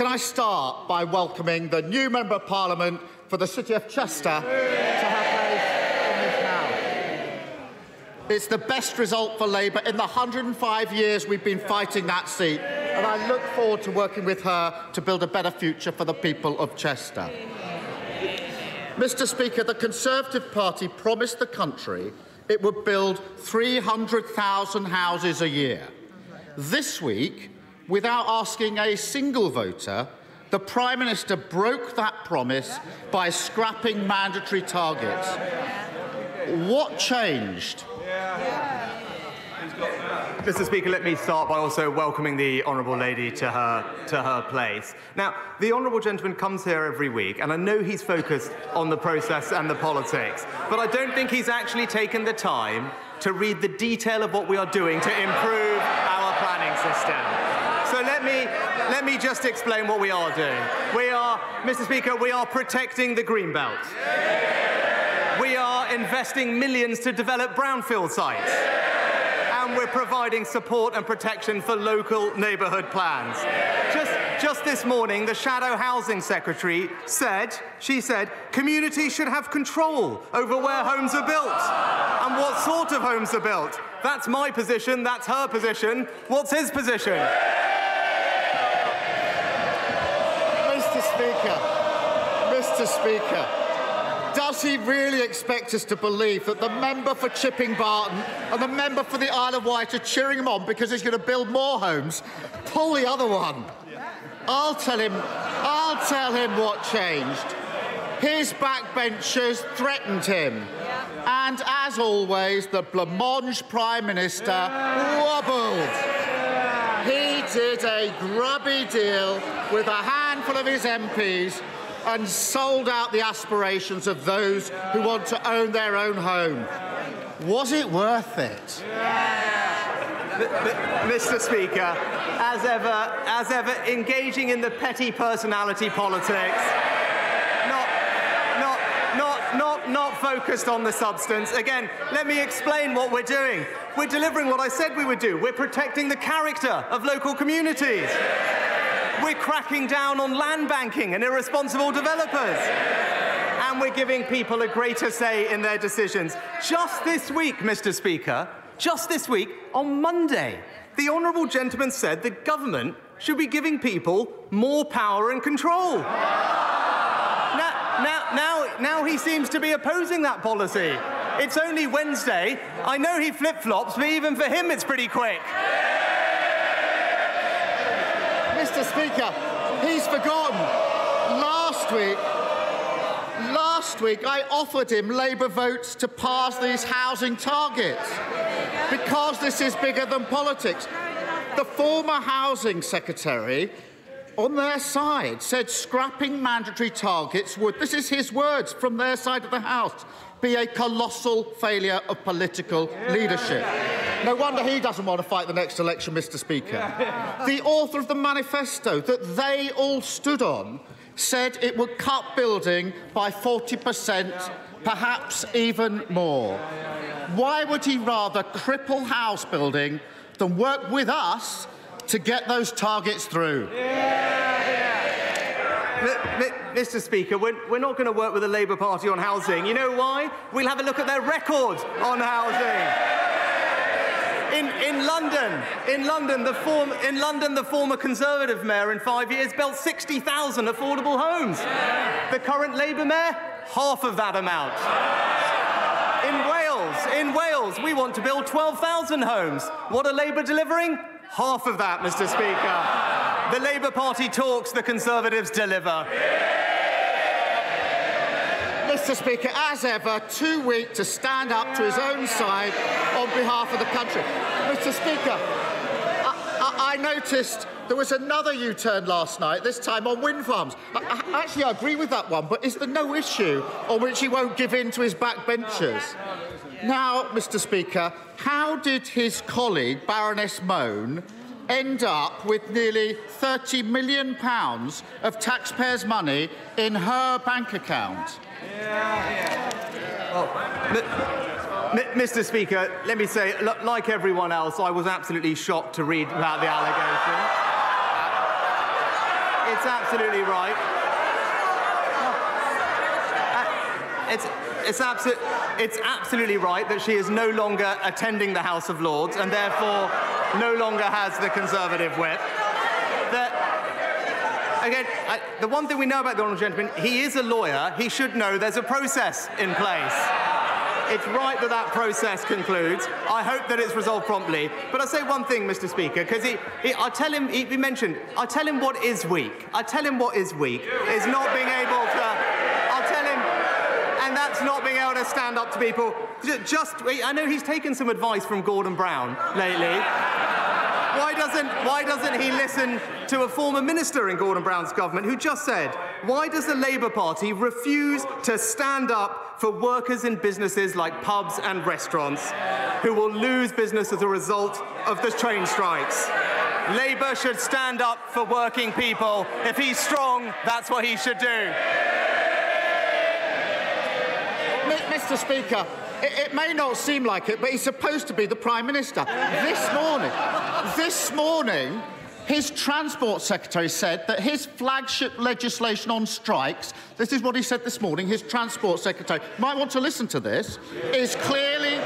can I start by welcoming the new Member of Parliament for the City of Chester to her place in this House. It's the best result for Labour in the 105 years we've been fighting that seat, and I look forward to working with her to build a better future for the people of Chester. Mr. Speaker, the Conservative Party promised the country it would build 300,000 houses a year. This week, without asking a single voter, the Prime Minister broke that promise by scrapping mandatory targets. What changed? Mr. Speaker, let me start by also welcoming the Honourable Lady to her place. Now, the Honourable Gentleman comes here every week, and I know he's focused on the process and the politics, but I don't think he's actually taken the time to read the detail of what we are doing to improve our planning system. So let me just explain what we are doing. Mr. Speaker, we are protecting the green belt. We are investing millions to develop brownfield sites. And we're providing support and protection for local neighbourhood plans. Just this morning, the Shadow Housing Secretary said, communities should have control over where homes are built and what sort of homes are built. That's my position, that's her position. What's his position? Mr. Speaker, does he really expect us to believe that the member for Chipping Barton and the member for the Isle of Wight are cheering him on because he's going to build more homes? Pull the other one. I'll tell him what changed. His backbenchers threatened him. And as always, the blancmange Prime Minister wobbled. He did a grubby deal with a handful of his MPs and sold out the aspirations of those who want to own their own home. Was it worth it? Mr. Speaker, as ever, engaging in the petty personality politics, not focused on the substance. Again, let me explain what we're doing. We're delivering what I said we would do. We're protecting the character of local communities. We're cracking down on land banking and irresponsible developers. And we're giving people a greater say in their decisions. Just this week, Mr. Speaker, on Monday, the Honourable Gentleman said the government should be giving people more power and control. Now he seems to be opposing that policy. It's only Wednesday. I know he flip-flops, but even for him it's pretty quick. Mr. Speaker, he's forgotten. Last week I offered him Labour votes to pass these housing targets because this is bigger than politics. The former Housing Secretary on their side said scrapping mandatory targets would, this is his words from their side of the House, be a colossal failure of political leadership. No wonder he doesn't want to fight the next election, Mr. Speaker. The author of the manifesto that they all stood on said it would cut building by 40%, perhaps even more. Why would he rather cripple house building than work with us to get those targets through? Mr. Speaker, we're not going to work with the Labour Party on housing. You know why? We'll have a look at their record on housing. In London, the former Conservative mayor in 5 years built 60,000 affordable homes. The current Labour mayor, half of that amount. In Wales, we want to build 12,000 homes. What are Labour delivering? Half of that, Mr. Speaker. The Labour Party talks, the Conservatives deliver. Mr. Speaker, as ever, too weak to stand up to his own side on behalf of the country. Mr. Speaker, I noticed there was another U-turn last night, this time on wind farms. Actually, I agree with that one, but is there no issue on which he won't give in to his backbenchers? Now, Mr. Speaker, how did his colleague, Baroness Mone, end up with nearly £30 million of taxpayers' money in her bank account? Well, Mr. Speaker, let me say, like everyone else, I was absolutely shocked to read about the allegation. It's absolutely right. It's absolutely right that she is no longer attending the House of Lords and therefore no longer has the Conservative whip. Again, the one thing we know about the honourable gentleman, he is a lawyer. He should know there's a process in place. It's right that that process concludes. I hope that it's resolved promptly. But I'll say one thing, Mr. Speaker, because I tell him what is weak. I tell him what is weak is not being able to. I'll tell him, and that's not being able to stand up to people. I know he's taken some advice from Gordon Brown lately. Why doesn't he listen to a former minister in Gordon Brown's government who just said, why does the Labour Party refuse to stand up for workers in businesses like pubs and restaurants who will lose business as a result of the train strikes? Labour should stand up for working people. If he's strong, that's what he should do. Mr. Speaker, it may not seem like it, but he's supposed to be the Prime Minister. This morning, his Transport Secretary said that his flagship legislation on strikes, this is what he said this morning, his Transport Secretary, might want to listen to this, is clearly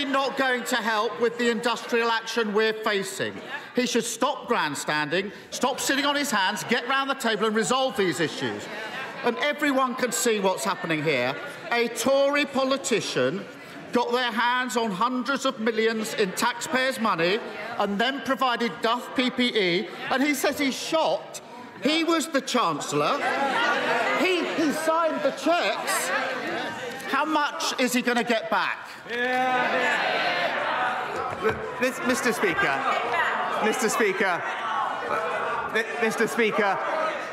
not going to help with the industrial action we're facing. He should stop grandstanding, stop sitting on his hands, get round the table and resolve these issues. And everyone can see what's happening here. A Tory politician got their hands on hundreds of millions in taxpayers' money and then provided Duff PPE, and he says he's shocked. He was the Chancellor. He signed the cheques. How much is he going to get back? Mr. Speaker,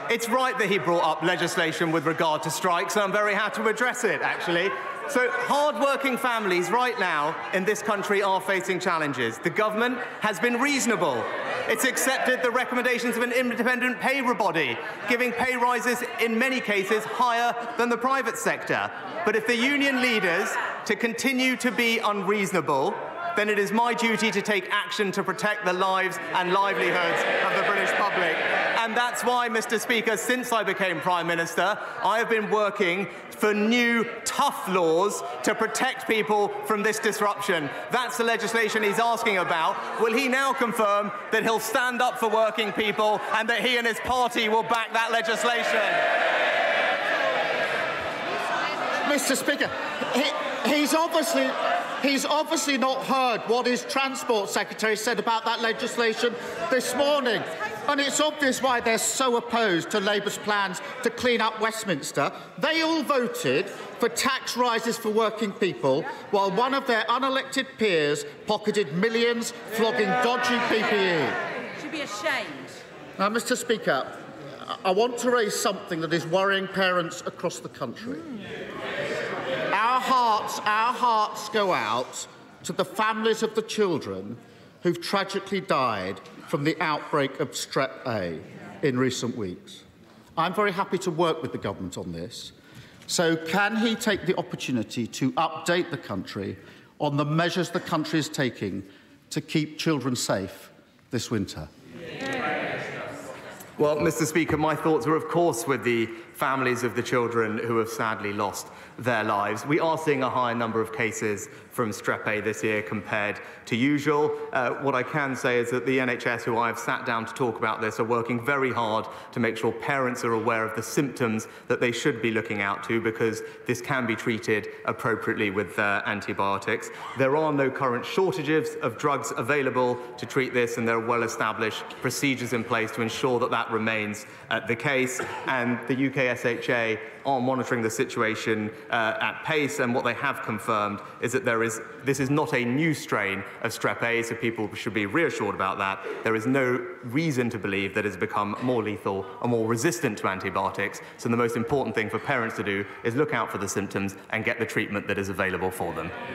it's right that he brought up legislation with regard to strikes, and I'm very happy to address it, actually. So hard-working families right now in this country are facing challenges. The government has been reasonable. It's accepted the recommendations of an independent pay body, giving pay rises in many cases higher than the private sector. But if the union leaders to continue to be unreasonable, then it is my duty to take action to protect the lives and livelihoods of the British public. And that's why, Mr. Speaker, since I became Prime Minister, I have been working for new, tough laws to protect people from this disruption. That's the legislation he's asking about. Will he now confirm that he'll stand up for working people and that he and his party will back that legislation? Mr. Speaker, he's obviously not heard what his Transport Secretary said about that legislation this morning. And it's obvious why they're so opposed to Labour's plans to clean up Westminster. They all voted for tax rises for working people, while one of their unelected peers pocketed millions flogging dodgy PPE. Should be ashamed. Now, Mr. Speaker, I want to raise something that is worrying parents across the country. Our hearts go out to the families of the children who've tragically died from the outbreak of Strep A in recent weeks. I'm very happy to work with the government on this. So can he take the opportunity to update the country on the measures the country is taking to keep children safe this winter? Well, Mr. Speaker, my thoughts are, of course, with the families of the children who have sadly lost their lives. We are seeing a higher number of cases from Strep A this year compared to usual. What I can say is that the NHS, who I have sat down to talk about this, are working very hard to make sure parents are aware of the symptoms that they should be looking out to, because this can be treated appropriately with antibiotics. There are no current shortages of drugs available to treat this, and there are well-established procedures in place to ensure that that remains the case. And the UK SHA are monitoring the situation at pace, and what they have confirmed is that this is not a new strain of Strep A, so people should be reassured about that. There is no reason to believe that it has become more lethal or more resistant to antibiotics, so the most important thing for parents to do is look out for the symptoms and get the treatment that is available for them.